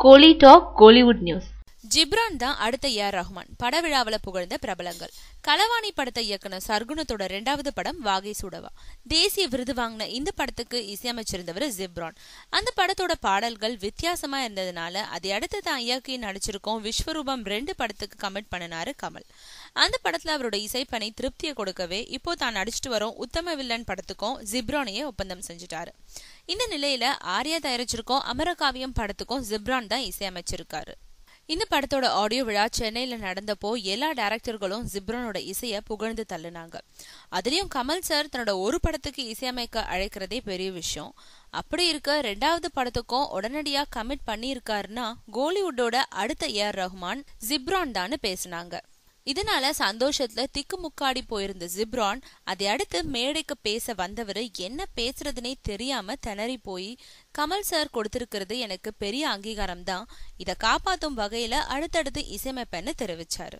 கோலி talk Kollywood news. Ghibran தான் அடுத்த AR Rahman. பட விழாவில புகழ்ந்த பிரபலங்கள். களவாணி படத்தை இயக்குனர் சர்குணத்தோட 2வது படம் வாகை சூடவா. தேசிய விருது வாங்கின இந்த படத்துக்கு இசையமைச்சிருந்தவர் ஜிப்ரான். அந்த படத்தோட பாடல்கள் வித்தியாசமா இருந்ததுனால அதை அடுத்து தான் இயக்கி நடிச்சிருக்கோம் விஸ்வரூபம் 2 படத்துக்கு கமிட் பண்ணினாரு கமல். அந்த படத்துல அவரோட இசைப்பணி திருப்தியை கொடுக்கவே இப்போ தான் நடிச்சிட்டு வரும் உத்தம வில்லன் படத்துக்கும் ஜிப்ரானையே ஒப்பந்தம் செஞ்சுட்டாரு. இந்த நிலையில ஆர்யா தயாரிச்சிருக்கோம் அமரகாவியம் படத்துக்கும் ஜிப்ரான் தான் இசையமைச்சிருக்காரு. இந்த படத்தோட ஆடியோ விழா சென்னையில நடந்தப்போ எல்லா டைரக்டர்களும் ஜிப்ரானோட இசைய புகழ்ந்து தள்ளுனாங்க. அதுலயும் கமல் சார் தன்னோட ஒரு படத்துக்கு இசையமைக்க அழைக்கிறதே பெரிய விஷயம். அப்படி இருக்க 2வது படத்துக்கும் உடனடியா கமிட் பண்ணியிருக்காருன்னா கோலிவுட்டோட அடுத்த ஏஆர் ரஹ்மான் ஜிப்ரான் தான் பேசினாங்க. இதனால சந்தோஷத்துல திக்குமுக்காடி போயிருந்த ஜிப்ரான் அதை அடுத்து மேடைக்கு பேச வந்தவரு என்ன பேசுறதுனே தெரியாம திணறி போய் கமல் சார் கொடுத்திருக்கிறது எனக்கு பெரிய அங்கீகாரம் தான், இதை காப்பாத்தும் வகையில அடுத்தடுத்து இசையமைப்பேன்னு தெரிவிச்சாரு.